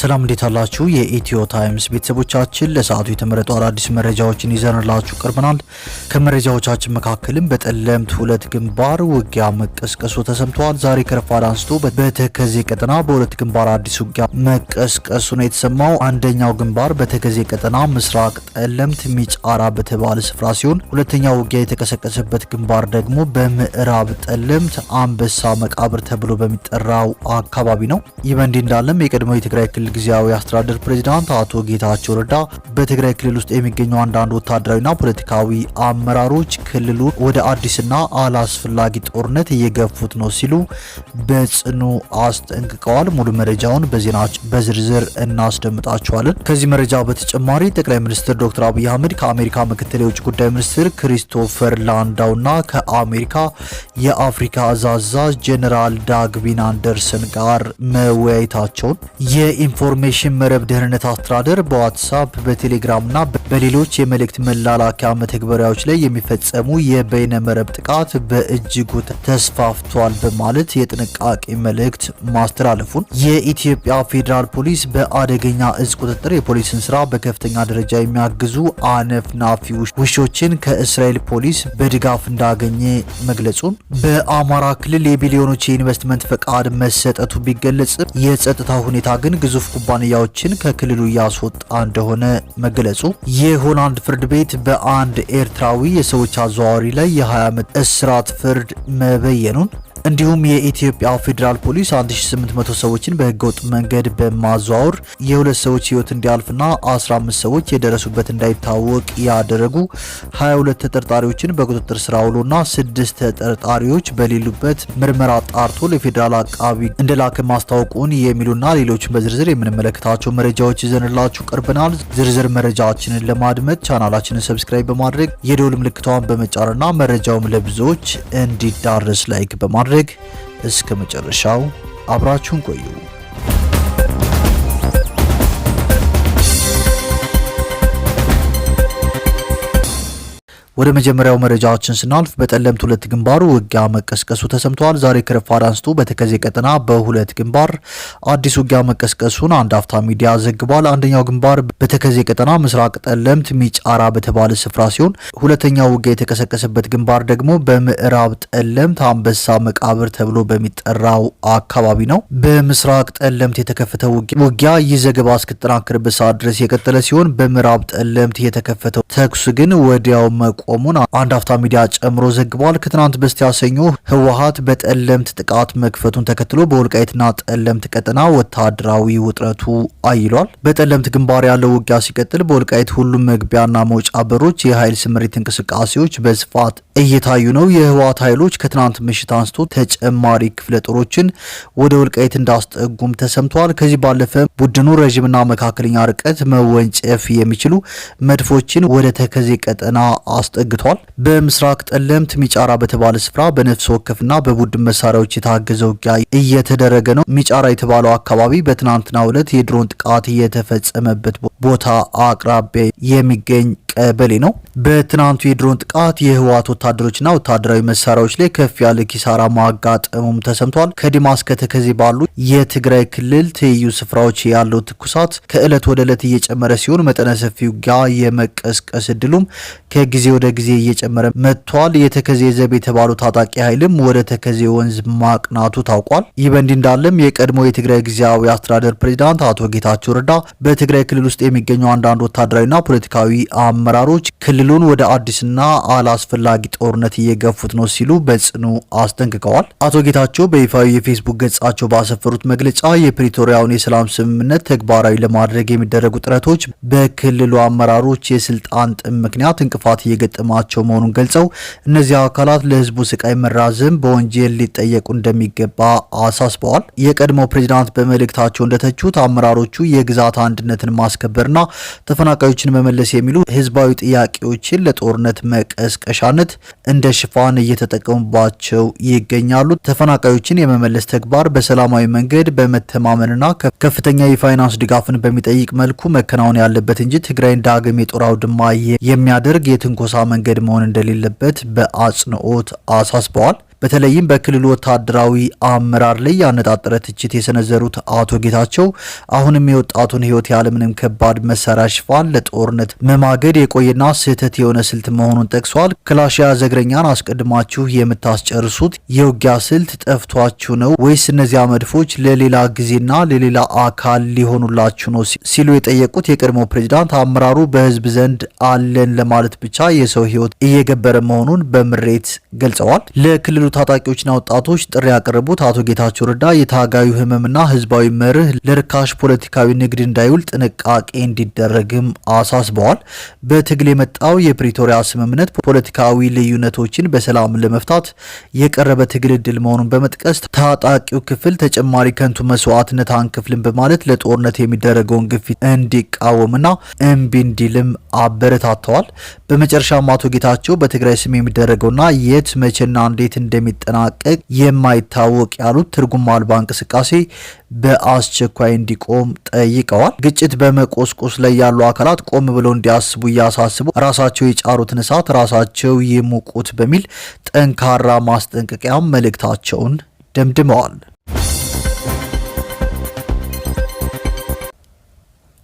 ሰላም እንዴት አላችሁ? የኢትዮ ታይምስ ቤተሰቦቻችን ለሰዓቱ የተመረጡ አዳዲስ መረጃዎችን ይዘንላችሁ ቀርበናል። ከመረጃዎቻችን መካከልም በጠለምት ሁለት ግንባር ውጊያ መቀስቀሱ ተሰምቷል። ዛሬ ከረፋድ አንስቶ በተከዜ ቀጠና በሁለት ግንባር አዲስ ውጊያ መቀስቀሱ ነው የተሰማው። አንደኛው ግንባር በተከዜ ቀጠና ምስራቅ ጠለምት ሚጫራ በተባለ ስፍራ ሲሆን ሁለተኛው ውጊያ የተቀሰቀሰበት ግንባር ደግሞ በምዕራብ ጠለምት አንበሳ መቃብር ተብሎ በሚጠራው አካባቢ ነው። ይህ በእንዲህ እንዳለም የቀድሞው የትግራይ ክልል ጊዜያዊ አስተዳደር ፕሬዝዳንት አቶ ጌታቸው ረዳ በትግራይ ክልል ውስጥ የሚገኙ አንዳንድ ወታደራዊና ፖለቲካዊ አመራሮች ክልሉን ወደ አዲስና አላስፈላጊ ጦርነት እየገፉት ነው ሲሉ በጽኑ አስጠንቅቀዋል። ሙሉ መረጃውን በዜናችን በዝርዝር እናስደምጣችኋለን። ከዚህ መረጃ በተጨማሪ ጠቅላይ ሚኒስትር ዶክተር አብይ አህመድ ከአሜሪካ ምክትል የውጭ ጉዳይ ሚኒስትር ክሪስቶፈር ላንዳውና ከአሜሪካ የአፍሪካ አዛዥ ጄኔራል ዳግቪን አንደርሰን ጋር መወያየታቸውን የኢንፎርሜሽን መረብ ደህንነት አስተዳደር በዋትስአፕ በቴሌግራምና በሌሎች የመልእክት መላላኪያ መተግበሪያዎች ላይ የሚፈጸሙ የበይነ መረብ ጥቃት በእጅጉ ተስፋፍቷል በማለት የጥንቃቄ መልእክት ማስተላለፉን፣ የኢትዮጵያ ፌዴራል ፖሊስ በአደገኛ እጽ ቁጥጥር የፖሊስን ስራ በከፍተኛ ደረጃ የሚያግዙ አነፍናፊ ውሾችን ከእስራኤል ፖሊስ በድጋፍ እንዳገኘ መግለጹን፣ በአማራ ክልል የቢሊዮኖች የኢንቨስትመንት ፈቃድ መሰጠቱ ቢገለጽም የጸጥታ ሁኔታ ግን ግዙፍ ኩባንያዎችን ከክልሉ እያስወጣ እንደሆነ መገለጹ፣ የሆላንድ ፍርድ ቤት በአንድ ኤርትራዊ የሰዎች አዘዋዋሪ ላይ የ20 ዓመት እስራት ፍርድ መበየኑን፣ እንዲሁም የኢትዮጵያ ፌዴራል ፖሊስ 1800 ሰዎችን በህገወጥ መንገድ በማዘዋወር የሁለት ሰዎች ህይወት እንዲያልፍና 15 ሰዎች የደረሱበት እንዳይታወቅ ያደረጉ 22 ተጠርጣሪዎችን በቁጥጥር ስር አውሎና 6 ተጠርጣሪዎች በሌሉበት ምርመራ ጣርቶ ለፌዴራል አቃቢ እንደላከ ማስታወቁን የሚሉና ሌሎችን በዝርዝር የምንመለከታቸው መረጃዎች ይዘንላችሁ ቀርበናል። ዝርዝር መረጃችንን ለማድመጥ ቻናላችንን ሰብስክራይብ በማድረግ የደወል ምልክቷን በመጫንና መረጃውም ለብዙዎች እንዲዳረስ ላይክ በማድረግ እስከ መጨረሻው አብራችሁን ቆዩ። ወደ መጀመሪያው መረጃችን ስናልፍ በጠለምት ሁለት ግንባር ውጊያ መቀስቀሱ ተሰምቷል። ዛሬ ከረፋድ አንስቶ በተከዜ ቀጠና በሁለት ግንባር አዲስ ውጊያ መቀስቀሱን አንድ አፍታ ሚዲያ ዘግቧል። አንደኛው ግንባር በተከዜ ቀጠና ምስራቅ ጠለምት ሚጫራ በተባለ ስፍራ ሲሆን ሁለተኛው ውጊያ የተቀሰቀሰበት ግንባር ደግሞ በምዕራብ ጠለምት አንበሳ መቃብር ተብሎ በሚጠራው አካባቢ ነው። በምስራቅ ጠለምት የተከፈተው ውጊያ ይህ ዘገባ እስከተጠናከረበት ሰዓት ድረስ የቀጠለ ሲሆን በምዕራብ ጠለምት የተከፈተው ተኩስ ግን ወዲያው ቆሙን አንድ አፍታ ሚዲያ ጨምሮ ዘግቧል። ከትናንት በስቲያ ሰኞ ህወሓት በጠለምት ጥቃት መክፈቱን ተከትሎ በወልቃይትና ጠለምት ቀጠና ወታደራዊ ውጥረቱ አይሏል። በጠለምት ግንባር ያለው ውጊያ ሲቀጥል በወልቃይት ሁሉም መግቢያና መውጫ በሮች የኃይል ስምሪት እንቅስቃሴዎች በስፋት እየታዩ ነው። የህወሓት ኃይሎች ከትናንት ምሽት አንስቶ ተጨማሪ ክፍለ ጦሮችን ወደ ወልቃይት እንዳስጠጉም ተሰምቷል። ከዚህ ባለፈ ቡድኑ ረዥምና መካከለኛ ርቀት መወንጨፍ የሚችሉ መድፎችን ወደ ተከዜ ቀጠና አስጠግቷል። በምስራቅ ጠለምት ሚጫራ በተባለ ስፍራ በነፍስ ወከፍና በቡድን መሳሪያዎች የታገዘ ውጊያ እየተደረገ ነው። ሚጫራ የተባለው አካባቢ በትናንትናው ዕለት የድሮን ጥቃት የተፈጸመበት ቦታ አቅራቢያ የሚገኝ ቀበሌ ነው። በትናንቱ የድሮን ጥቃት የህወሓት ወታደሮችና ወታደራዊ መሳሪያዎች ላይ ከፍ ያለ ኪሳራ ማጋጠሙም ተሰምቷል። ከዲማስ ከተከዜ ባሉ የትግራይ ክልል ትይዩ ስፍራዎች ያለው ትኩሳት ከእለት ወደ እለት እየጨመረ ሲሆን መጠነ ሰፊ ውጊያ የመቀስቀስ እድሉም ከጊዜ ወደ ጊዜ እየጨመረ መጥቷል። የተከዜ ዘብ የተባለው ታጣቂ ኃይልም ወደ ተከዜ ወንዝ ማቅናቱ ታውቋል። ይህ በእንዲህ እንዳለም የቀድሞ የትግራይ ጊዜያዊ አስተዳደር ፕሬዝዳንት አቶ ጌታቸው ረዳ በትግራይ ክልል ውስጥ የሚገኙ አንዳንድ ወታደራዊና ፖለቲካዊ አመራሮች ክልሉን ወደ አዲስና አላስፈላጊ ጦርነት እየገፉት ነው ሲሉ በጽኑ አስጠንቅቀዋል። አቶ ጌታቸው በይፋዊ የፌስቡክ ገጻቸው ባሰፈሩት መግለጫ የፕሪቶሪያውን የሰላም ስምምነት ተግባራዊ ለማድረግ የሚደረጉ ጥረቶች በክልሉ አመራሮች የስልጣን ጥም ምክንያት እንቅፋት እየገጠማቸው መሆኑን ገልጸው እነዚህ አካላት ለህዝቡ ስቃይ መራዘም በወንጀል ሊጠየቁ እንደሚገባ አሳስበዋል። የቀድሞው ፕሬዝዳንት በመልእክታቸው እንደተቹት አመራሮቹ የግዛት አንድነትን ማስከበርና ተፈናቃዮችን መመለስ የሚሉ ህዝባዊ ጥያቄዎችን ለጦርነት መቀስቀሻነት እንደ ሽፋን እየተጠቀሙባቸው ይገኛሉ። ተፈናቃዮችን የመመለስ ተግባር በሰላማዊ መንገድ በመተማመንና ከፍተኛ የፋይናንስ ድጋፍን በሚጠይቅ መልኩ መከናወን ያለበት እንጂ ትግራይን ዳግም የጦር አውድማ የሚያደርግ የትንኮሳ መንገድ መሆን እንደሌለበት በአጽንኦት አሳስበዋል። በተለይም በክልሉ ወታደራዊ አመራር ላይ ያነጣጠረ ትችት የሰነዘሩት አቶ ጌታቸው አሁንም የወጣቱን ሕይወት ያለምንም ከባድ መሳሪያ ሽፋን ለጦርነት መማገድ የቆየና ስህተት የሆነ ስልት መሆኑን ጠቅሷል። ክላሽ የያዘ እግረኛን አስቀድማችሁ የምታስጨርሱት የውጊያ ስልት ጠፍቷችሁ ነው ወይስ እነዚያ መድፎች ለሌላ ጊዜና ለሌላ አካል ሊሆኑላችሁ ነው ሲሉ የጠየቁት የቀድሞ ፕሬዝዳንት አመራሩ በህዝብ ዘንድ አለን ለማለት ብቻ የሰው ሕይወት እየገበረ መሆኑን በምሬት ገልጸዋል። ለክልሉ ታጣቂዎችና ወጣቶች ጥሪ ያቀረቡት አቶ ጌታቸው ረዳ የታጋዩ ህመምና ህዝባዊ መርህ ለርካሽ ፖለቲካዊ ንግድ እንዳይውል ጥንቃቄ እንዲደረግም አሳስበዋል። በትግል የመጣው የፕሪቶሪያ ስምምነት ፖለቲካዊ ልዩነቶችን በሰላም ለመፍታት የቀረበ ትግል እድል መሆኑን በመጥቀስ ታጣቂው ክፍል ተጨማሪ ከንቱ መስዋዕትነት አንከፍልም በማለት ለጦርነት የሚደረገውን ግፊት እንዲቃወምና እምቢ እንዲልም አበረታተዋል። በመጨረሻም አቶ ጌታቸው በትግራይ ስም የሚደረገውና የት መቼና እንዴት እንደሚጠናቀቅ የማይታወቅ ያሉት ትርጉም አልባ እንቅስቃሴ በአስቸኳይ እንዲቆም ጠይቀዋል። ግጭት በመቆስቆስ ላይ ያሉ አካላት ቆም ብለው እንዲያስቡ እያሳስቡ ራሳቸው የጫሩትን እሳት ራሳቸው ይሙቁት በሚል ጠንካራ ማስጠንቀቂያም መልእክታቸውን ደምድመዋል።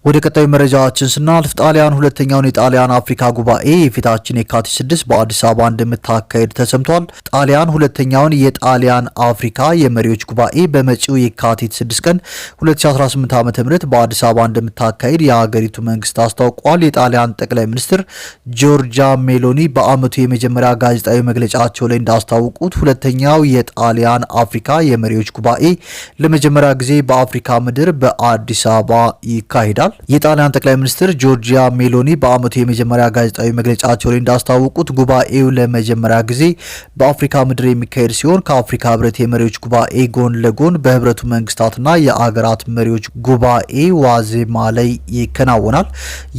ወደ ቀጣዩ መረጃችን ስናልፍ ጣሊያን ሁለተኛውን የጣሊያን አፍሪካ ጉባኤ የፊታችን የካቲት 6 በአዲስ አበባ እንደምታካሄድ ተሰምቷል። ጣሊያን ሁለተኛውን የጣሊያን አፍሪካ የመሪዎች ጉባኤ በመጪው የካቲት 6 ቀን 2018 ዓ.ም በአዲስ አበባ እንደምታካሄድ የሀገሪቱ መንግስት አስታውቋል። የጣሊያን ጠቅላይ ሚኒስትር ጆርጂያ ሜሎኒ በአመቱ የመጀመሪያ ጋዜጣዊ መግለጫቸው ላይ እንዳስታወቁት ሁለተኛው የጣሊያን አፍሪካ የመሪዎች ጉባኤ ለመጀመሪያ ጊዜ በአፍሪካ ምድር በአዲስ አበባ ይካሄዳል። የጣሊያን ጠቅላይ ሚኒስትር ጆርጂያ ሜሎኒ በአመቱ የመጀመሪያ ጋዜጣዊ መግለጫቸው ላይ እንዳስታወቁት ጉባኤው ለመጀመሪያ ጊዜ በአፍሪካ ምድር የሚካሄድ ሲሆን ከአፍሪካ ህብረት የመሪዎች ጉባኤ ጎን ለጎን በህብረቱ መንግስታትና የአገራት መሪዎች ጉባኤ ዋዜማ ላይ ይከናወናል።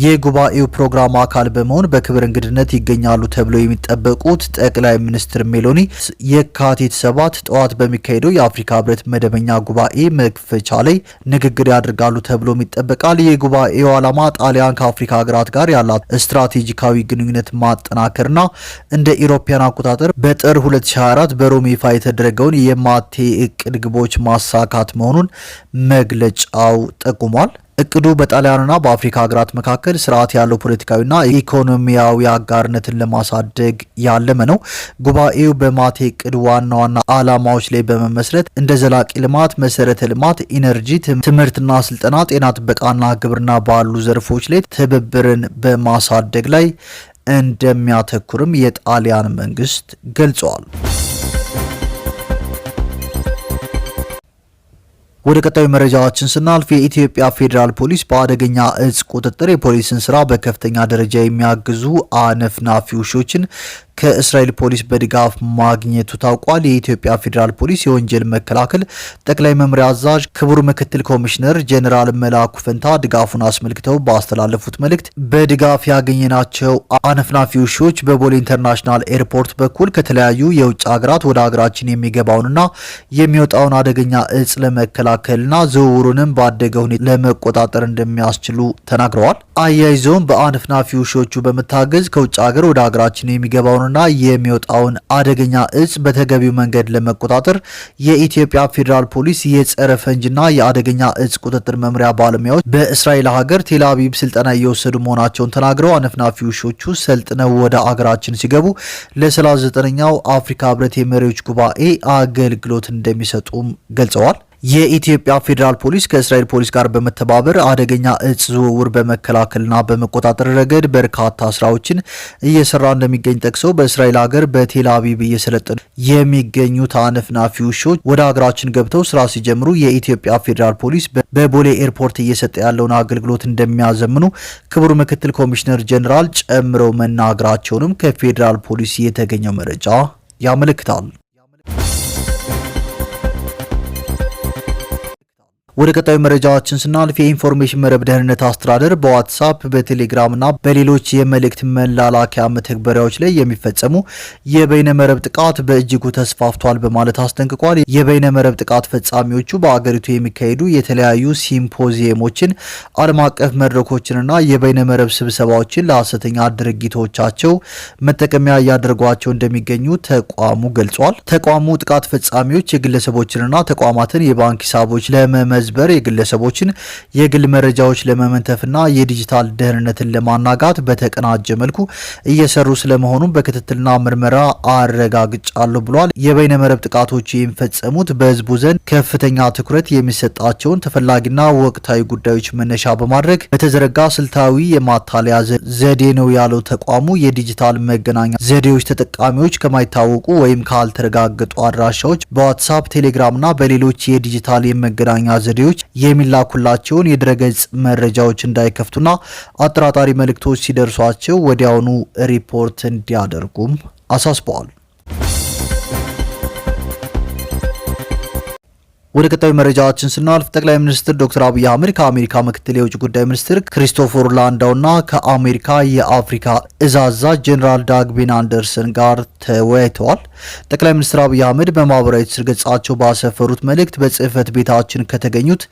የጉባኤው ፕሮግራም አካል በመሆን በክብር እንግድነት ይገኛሉ ተብለው የሚጠበቁት ጠቅላይ ሚኒስትር ሜሎኒ የካቲት 7 ጠዋት በሚካሄደው የአፍሪካ ህብረት መደበኛ ጉባኤ መክፈቻ ላይ ንግግር ያደርጋሉ ተብሎ ይጠበቃል። ጉባኤው ዓላማ ጣሊያን ከአፍሪካ ሀገራት ጋር ያላት ስትራቴጂካዊ ግንኙነት ማጠናከርና እንደ ኢሮፓያን አቆጣጠር በጥር 2024 በሮም ይፋ የተደረገውን የማቴ እቅድ ግቦች ማሳካት መሆኑን መግለጫው ጠቁሟል። እቅዱ በጣሊያንና በአፍሪካ ሀገራት መካከል ስርዓት ያለው ፖለቲካዊና ኢኮኖሚያዊ አጋርነትን ለማሳደግ ያለመ ነው። ጉባኤው በማቴ እቅድ ዋና ዋና ዓላማዎች ላይ በመመስረት እንደ ዘላቂ ልማት፣ መሰረተ ልማት፣ ኢነርጂ፣ ትምህርትና ስልጠና፣ ጤና ጥበቃና ግብርና ባሉ ዘርፎች ላይ ትብብርን በማሳደግ ላይ እንደሚያተኩርም የጣሊያን መንግስት ገልጸዋል። ወደ ቀጣዩ መረጃዎችን ስናልፍ የኢትዮጵያ ፌዴራል ፖሊስ በአደገኛ እጽ ቁጥጥር የፖሊስን ስራ በከፍተኛ ደረጃ የሚያግዙ አነፍናፊ ውሾችን ከእስራኤል ፖሊስ በድጋፍ ማግኘቱ ታውቋል። የኢትዮጵያ ፌዴራል ፖሊስ የወንጀል መከላከል ጠቅላይ መምሪያ አዛዥ ክቡር ምክትል ኮሚሽነር ጄኔራል መላኩ ፈንታ ድጋፉን አስመልክተው ባስተላለፉት መልእክት በድጋፍ ያገኘናቸው አነፍናፊ ውሾች በቦሌ ኢንተርናሽናል ኤርፖርት በኩል ከተለያዩ የውጭ ሀገራት ወደ ሀገራችን የሚገባውንና የሚወጣውን አደገኛ እጽ ለመከላከልና ዝውውሩንም ባደገ ሁኔታ ለመቆጣጠር እንደሚያስችሉ ተናግረዋል። አያይዘውም በአነፍናፊ ውሾቹ በመታገዝ ከውጭ ሀገር ወደ ሀገራችን የሚገባውን ና የሚወጣውን አደገኛ እጽ በተገቢው መንገድ ለመቆጣጠር የኢትዮጵያ ፌዴራል ፖሊስ የጸረ ፈንጅና የአደገኛ እጽ ቁጥጥር መምሪያ ባለሙያዎች በእስራኤል ሀገር ቴል አቪቭ ስልጠና እየወሰዱ መሆናቸውን ተናግረው አነፍናፊ ውሾቹ ሰልጥነው ወደ አገራችን ሲገቡ ለ39ኛው አፍሪካ ህብረት የመሪዎች ጉባኤ አገልግሎት እንደሚሰጡም ገልጸዋል። የኢትዮጵያ ፌዴራል ፖሊስ ከእስራኤል ፖሊስ ጋር በመተባበር አደገኛ እጽ ዝውውር በመከላከልና በመቆጣጠር ረገድ በርካታ ስራዎችን እየሰራ እንደሚገኝ ጠቅሰው በእስራኤል ሀገር በቴል አቪቭ እየሰለጠኑ የሚገኙት አነፍናፊ ውሾች ወደ ሀገራችን ገብተው ስራ ሲጀምሩ የኢትዮጵያ ፌዴራል ፖሊስ በቦሌ ኤርፖርት እየሰጠ ያለውን አገልግሎት እንደሚያዘምኑ ክቡር ምክትል ኮሚሽነር ጄኔራል ጨምረው መናገራቸውንም ከፌዴራል ፖሊስ የተገኘው መረጃ ያመለክታል። ወደ ቀጣዩ መረጃዎችን ስናልፍ የኢንፎርሜሽን መረብ ደህንነት አስተዳደር በዋትስአፕ በቴሌግራም እና በሌሎች የመልእክት መላላኪያ መተግበሪያዎች ላይ የሚፈጸሙ የበይነ መረብ ጥቃት በእጅጉ ተስፋፍቷል በማለት አስጠንቅቋል። የበይነ መረብ ጥቃት ፈጻሚዎቹ በአገሪቱ የሚካሄዱ የተለያዩ ሲምፖዚየሞችን፣ ዓለም አቀፍ መድረኮችንና የበይነ መረብ ስብሰባዎችን ለሐሰተኛ ድርጊቶቻቸው መጠቀሚያ እያደረጓቸው እንደሚገኙ ተቋሙ ገልጿል። ተቋሙ ጥቃት ፈጻሚዎች የግለሰቦችንና ተቋማትን የባንክ ሂሳቦች ለመመዝበር የግለሰቦችን የግል መረጃዎች ለመመንተፍና የዲጂታል ደህንነትን ለማናጋት በተቀናጀ መልኩ እየሰሩ ስለመሆኑ በክትትልና ምርመራ አረጋግጫለሁ ብሏል። የበይነ መረብ ጥቃቶች የሚፈጸሙት በህዝቡ ዘንድ ከፍተኛ ትኩረት የሚሰጣቸውን ተፈላጊና ወቅታዊ ጉዳዮች መነሻ በማድረግ በተዘረጋ ስልታዊ የማታለያ ዘዴ ነው ያለው ተቋሙ የዲጂታል መገናኛ ዘዴዎች ተጠቃሚዎች ከማይታወቁ ወይም ካልተረጋገጡ አድራሻዎች በዋትስአፕ፣ ቴሌግራምና በሌሎች የዲጂታል የመገናኛ ዘዴዎች የሚላኩላቸውን የድረገጽ መረጃዎች እንዳይከፍቱና አጠራጣሪ መልእክቶች ሲደርሷቸው ወዲያውኑ ሪፖርት እንዲያደርጉም አሳስበዋል። ወደ ቀጣዩ መረጃዎችን ስናልፍ ጠቅላይ ሚኒስትር ዶክተር አብይ አህመድ ከአሜሪካ ምክትል የውጭ ጉዳይ ሚኒስትር ክሪስቶፈር ላንዳውና ከአሜሪካ የአፍሪካ እዝ አዛዥ ጄኔራል ዳግዊን አንደርሰን ጋር ተወያይተዋል። ጠቅላይ ሚኒስትር አብይ አህመድ በማህበራዊ ትስስር ገጻቸው ባሰፈሩት መልእክት በጽህፈት ቤታችን ከተገኙት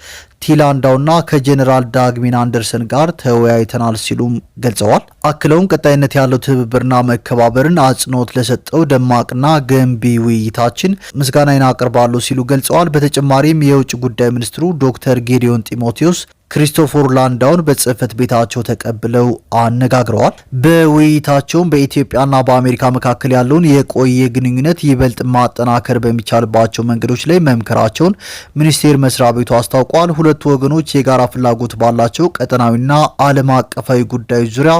ቲላንዳውና ከጄኔራል ዳግዊን አንደርሰን ጋር ተወያይተናል ሲሉም ገልጸዋል። አክለውም ቀጣይነት ያለው ትብብርና መከባበርን አጽንኦት ለሰጠው ደማቅና ገንቢ ውይይታችን ምስጋናዬን አቀርባለሁ ሲሉ ገልጸዋል። በተጨማሪም የውጭ ጉዳይ ሚኒስትሩ ዶክተር ጌዲዮን ጢሞቴዎስ ክሪስቶፈር ላንዳውን በጽህፈት ቤታቸው ተቀብለው አነጋግረዋል። በውይይታቸውም በኢትዮጵያና በአሜሪካ መካከል ያለውን የቆየ ግንኙነት ይበልጥ ማጠናከር በሚቻልባቸው መንገዶች ላይ መምከራቸውን ሚኒስቴር መስሪያ ቤቱ አስታውቋል። ሁለቱ ወገኖች የጋራ ፍላጎት ባላቸው ቀጠናዊና ዓለም አቀፋዊ ጉዳዮች ዙሪያ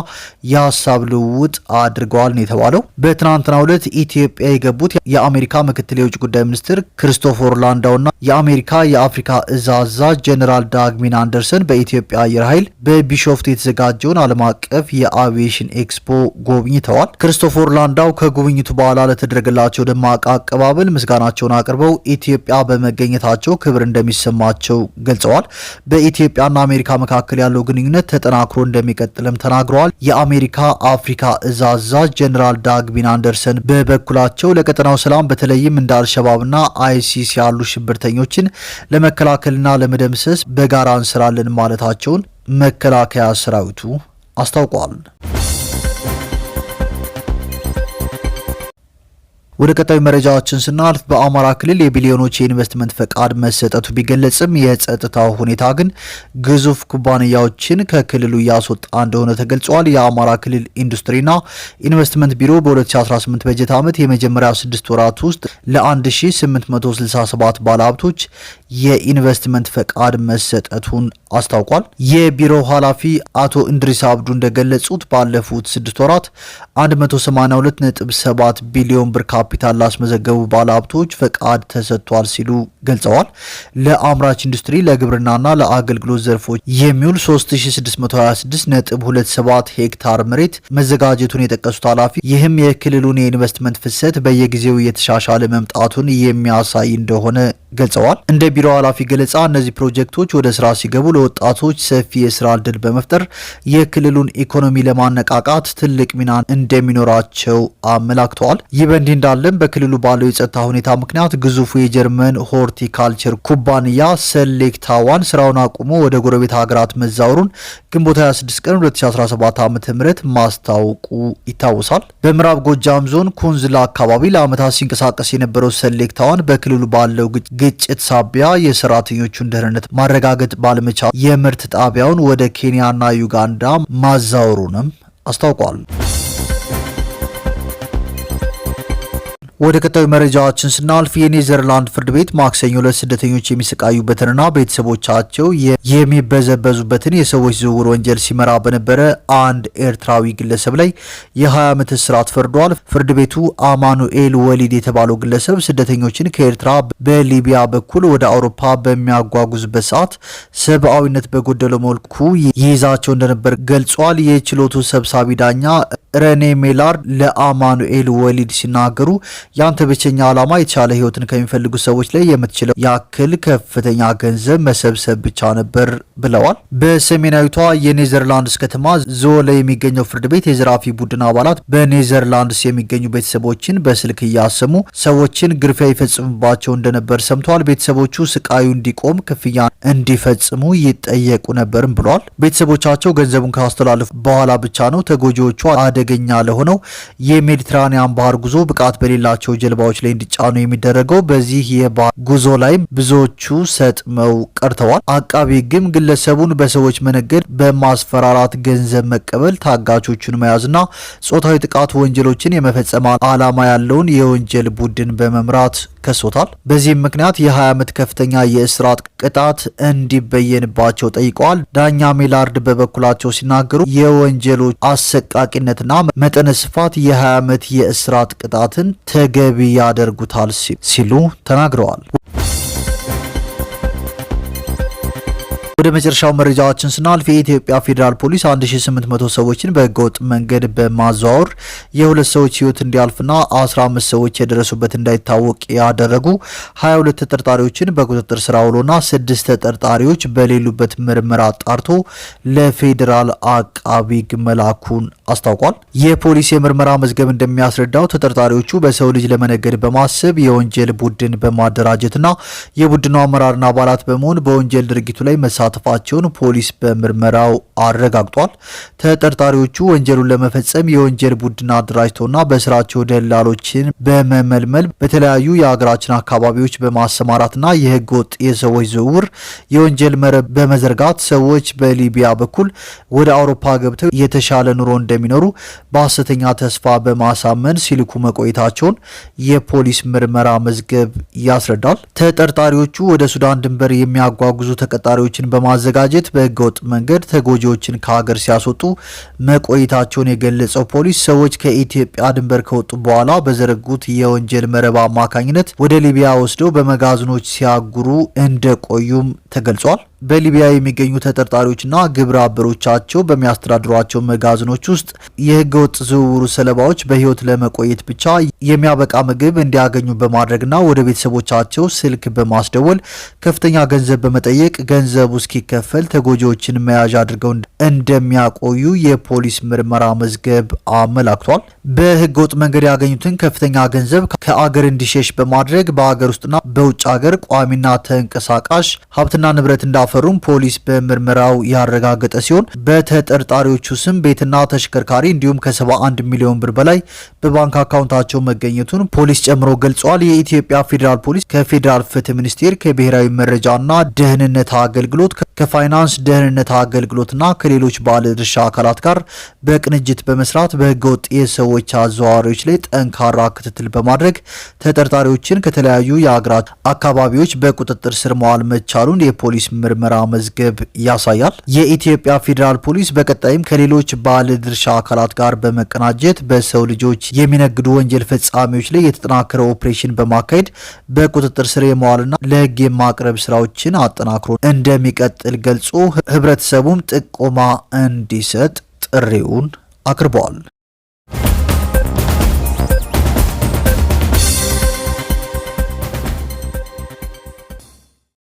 የሀሳብ ልውውጥ አድርገዋል ነው የተባለው። በትናንትናው ዕለት ኢትዮጵያ የገቡት የአሜሪካ ምክትል የውጭ ጉዳይ ሚኒስትር ክሪስቶፈር ላንዳውና የአሜሪካ የአፍሪካ እዝ አዛዥ ጄኔራል ዳግዊን አንደርሰን በኢትዮጵያ አየር ኃይል በቢሾፍቱ የተዘጋጀውን ዓለም አቀፍ የአቪዬሽን ኤክስፖ ጎብኝተዋል። ክሪስቶፈር ላንዳው ከጉብኝቱ በኋላ ለተደረገላቸው ደማቅ አቀባበል ምስጋናቸውን አቅርበው ኢትዮጵያ በመገኘታቸው ክብር እንደሚሰማቸው ገልጸዋል። በኢትዮጵያና አሜሪካ መካከል ያለው ግንኙነት ተጠናክሮ እንደሚቀጥልም ተናግረዋል። የአሜሪካ አፍሪካ እዝ አዛዥ ጄኔራል ዳግዊን አንደርሰን በበኩላቸው ለቀጠናው ሰላም በተለይም እንደ አልሸባብና አይሲስ ያሉ ሽብርተኞችን ለመከላከልና ለመደምሰስ በጋራ እንሰራለን ማለታቸውን መከላከያ ሰራዊቱ አስታውቋል። ወደ ቀጣዩ መረጃዎችን ስናልፍ በአማራ ክልል የቢሊዮኖች የኢንቨስትመንት ፈቃድ መሰጠቱ ቢገለጽም የጸጥታው ሁኔታ ግን ግዙፍ ኩባንያዎችን ከክልሉ እያስወጣ እንደሆነ ተገልጿል። የአማራ ክልል ኢንዱስትሪና ኢንቨስትመንት ቢሮ በ2018 በጀት ዓመት የመጀመሪያ 6 ወራት ውስጥ ለ1867 ባለሀብቶች የኢንቨስትመንት ፈቃድ መሰጠቱን አስታውቋል። የቢሮው ኃላፊ አቶ እንድሪስ አብዱ እንደገለጹት ባለፉት 6 ወራት 182.7 ቢሊዮን ብር ካፒታል ላስመዘገቡ ባለሀብቶች ፈቃድ ተሰጥቷል ሲሉ ገልጸዋል። ለአምራች ኢንዱስትሪ፣ ለግብርናና ለአገልግሎት ዘርፎች የሚውል 3626.27 ሄክታር መሬት መዘጋጀቱን የጠቀሱት ኃላፊ ይህም የክልሉን የኢንቨስትመንት ፍሰት በየጊዜው እየተሻሻለ መምጣቱን የሚያሳይ እንደሆነ ገልጸዋል። እንደ ቢሮ ኃላፊ ገለጻ እነዚህ ፕሮጀክቶች ወደ ስራ ሲገቡ ለወጣቶች ሰፊ የስራ ዕድል በመፍጠር የክልሉን ኢኮኖሚ ለማነቃቃት ትልቅ ሚና እንደሚኖራቸው አመላክተዋል። ይህ በእንዲህ እንዳለም በክልሉ ባለው የጸጥታ ሁኔታ ምክንያት ግዙፉ የጀርመን ሆርቲካልቸር ኩባንያ ሰሌክታዋን ስራውን አቁሞ ወደ ጎረቤት ሀገራት መዛወሩን ግንቦት 26 ቀን 2017 ዓ.ም ማስታወቁ ይታወሳል። በምዕራብ ጎጃም ዞን ኩንዝላ አካባቢ ለዓመታት ሲንቀሳቀስ የነበረው ሰሌክታዋን በክልሉ ባለው ግጭት ሳቢያ የሰራተኞቹን ደህንነት ማረጋገጥ ባለመቻል የምርት ጣቢያውን ወደ ኬንያና ዩጋንዳ ማዛወሩንም አስታውቋል። ወደ ቀጣዩ መረጃዎችን ስናልፍ የኔዘርላንድ ፍርድ ቤት ማክሰኞ ዕለት ስደተኞች የሚሰቃዩበትንና ቤተሰቦቻቸው የሚበዘበዙበትን የሰዎች ዝውውር ወንጀል ሲመራ በነበረ አንድ ኤርትራዊ ግለሰብ ላይ የ20 ዓመት እስራት ፈርዷል። ፍርድ ቤቱ አማኑኤል ወሊድ የተባለው ግለሰብ ስደተኞችን ከኤርትራ በሊቢያ በኩል ወደ አውሮፓ በሚያጓጉዝበት ሰዓት ሰብአዊነት በጎደለው መልኩ ይይዛቸው እንደነበር ገልጿል። የችሎቱ ሰብሳቢ ዳኛ ረኔ ሜላርድ ለአማኑኤል ወሊድ ሲናገሩ ያንተ ብቸኛ ዓላማ የተሻለ ህይወትን ከሚፈልጉ ሰዎች ላይ የምትችለው ያክል ከፍተኛ ገንዘብ መሰብሰብ ብቻ ነበር ብለዋል። በሰሜናዊቷ የኔዘርላንድስ ከተማ ዞለ የሚገኘው ፍርድ ቤት የዘራፊ ቡድን አባላት በኔዘርላንድስ የሚገኙ ቤተሰቦችን በስልክ እያሰሙ ሰዎችን ግርፊያ ይፈጽሙባቸው እንደነበር ሰምተዋል። ቤተሰቦቹ ስቃዩ እንዲቆም ክፍያ እንዲፈጽሙ ይጠየቁ ነበርም ብለዋል። ቤተሰቦቻቸው ገንዘቡን ካስተላለፉ በኋላ ብቻ ነው ተጎጂዎቹ አደገኛ ለሆነው የሜዲትራኒያን ባህር ጉዞ ብቃት በሌላቸው ጀልባዎች ላይ እንዲጫኑ የሚደረገው። በዚህ የባህር ጉዞ ላይ ብዙዎቹ ሰጥመው ቀርተዋል። አቃቢ ሕግም ግለሰቡን በሰዎች መነገድ፣ በማስፈራራት ገንዘብ መቀበል፣ ታጋቾቹን መያዝና ጾታዊ ጥቃት ወንጀሎችን የመፈጸም ዓላማ ያለውን የወንጀል ቡድን በመምራት ከሶታል። በዚህም ምክንያት የ20 ዓመት ከፍተኛ የእስራት ቅጣት እንዲበየንባቸው ጠይቀዋል። ዳኛ ሜላርድ በበኩላቸው ሲናገሩ የወንጀሎች አሰቃቂነትና መጠነ ስፋት የ20 ዓመት የእስራት ቅጣትን ተገቢ ያደርጉታል ሲሉ ተናግረዋል። ወደ መጨረሻው መረጃዎችን ስናልፍ የኢትዮጵያ ፌዴራል ፖሊስ 1800 ሰዎችን በህገወጥ መንገድ በማዘዋወር የሁለት ሰዎች ህይወት እንዲያልፍና 15 ሰዎች የደረሱበት እንዳይታወቅ ያደረጉ 22 ተጠርጣሪዎችን በቁጥጥር ስር አውሎና 6 ተጠርጣሪዎች በሌሉበት ምርመራ አጣርቶ ለፌዴራል አቃቢ ህግ መላኩን አስታውቋል። የፖሊስ የምርመራ መዝገብ እንደሚያስረዳው ተጠርጣሪዎቹ በሰው ልጅ ለመነገድ በማሰብ የወንጀል ቡድን በማደራጀትና የቡድኑ አመራርና አባላት በመሆን በወንጀል ድርጊቱ ላይ መሳተፋቸውን ፖሊስ በምርመራው አረጋግጧል። ተጠርጣሪዎቹ ወንጀሉን ለመፈጸም የወንጀል ቡድን አደራጅተውና በስራቸው ደላሎችን በመመልመል በተለያዩ የሀገራችን አካባቢዎች በማሰማራትና የህገ ወጥ የሰዎች ዝውውር የወንጀል መረብ በመዘርጋት ሰዎች በሊቢያ በኩል ወደ አውሮፓ ገብተው የተሻለ ኑሮ እንደሚኖሩ በሐሰተኛ ተስፋ በማሳመን ሲልኩ መቆየታቸውን የፖሊስ ምርመራ መዝገብ ያስረዳል። ተጠርጣሪዎቹ ወደ ሱዳን ድንበር የሚያጓጉዙ ተቀጣሪዎችን በማዘጋጀት በህገወጥ መንገድ ተጎጂዎችን ከሀገር ሲያስወጡ መቆየታቸውን የገለጸው ፖሊስ ሰዎች ከኢትዮጵያ ድንበር ከወጡ በኋላ በዘረጉት የወንጀል መረብ አማካኝነት ወደ ሊቢያ ወስደው በመጋዘኖች ሲያጉሩ እንደቆዩም ተገልጿል። በሊቢያ የሚገኙ ተጠርጣሪዎችና ግብረ አበሮቻቸው በሚያስተዳድሯቸው መጋዘኖች ውስጥ የህገወጥ ዝውውሩ ሰለባዎች በህይወት ለመቆየት ብቻ የሚያበቃ ምግብ እንዲያገኙ በማድረግና ወደ ቤተሰቦቻቸው ስልክ በማስደወል ከፍተኛ ገንዘብ በመጠየቅ ገንዘቡ እስኪከፈል ተጎጂዎችን መያዣ አድርገው እንደሚያቆዩ የፖሊስ ምርመራ መዝገብ አመላክቷል። በህገወጥ መንገድ ያገኙትን ከፍተኛ ገንዘብ ከአገር እንዲሸሽ በማድረግ በሀገር ውስጥና በውጭ ሀገር ቋሚና ተንቀሳቃሽ ሀብትና ንብረት እንዳፈሩም ፖሊስ በምርመራው ያረጋገጠ ሲሆን በተጠርጣሪዎቹ ስም ቤትና ተሽከርካሪ እንዲሁም ከ71 ሚሊዮን ብር በላይ በባንክ አካውንታቸው መገኘቱን ፖሊስ ጨምሮ ገልጿል። የኢትዮጵያ ፌዴራል ፖሊስ ከፌዴራል ፍትህ ሚኒስቴር፣ ከብሔራዊ መረጃና ደህንነት አገልግሎት፣ ከፋይናንስ ደህንነት አገልግሎትና ከሌሎች ባለድርሻ አካላት ጋር በቅንጅት በመስራት በህገወጥ የሰዎች አዘዋዋሪዎች ላይ ጠንካራ ክትትል በማድረግ ተጠርጣሪዎችን ከተለያዩ የሀገራት አካባቢዎች በቁጥጥር ስር መዋል መቻሉን የፖሊስ ምርመራ መዝገብ ያሳያል። የኢትዮጵያ ፌዴራል ፖሊስ በቀጣይም ከሌሎች ባለድርሻ አካላት ጋር በመቀናጀት በሰው ልጆች የሚነግዱ ወንጀል ፈጻሚዎች ላይ የተጠናከረ ኦፕሬሽን በማካሄድ በቁጥጥር ስር የመዋልና ለህግ የማቅረብ ስራዎችን አጠናክሮ እንደሚቀጥል ገልጾ ህብረተሰቡም ጥቆማ እንዲሰጥ ጥሪውን አቅርበዋል።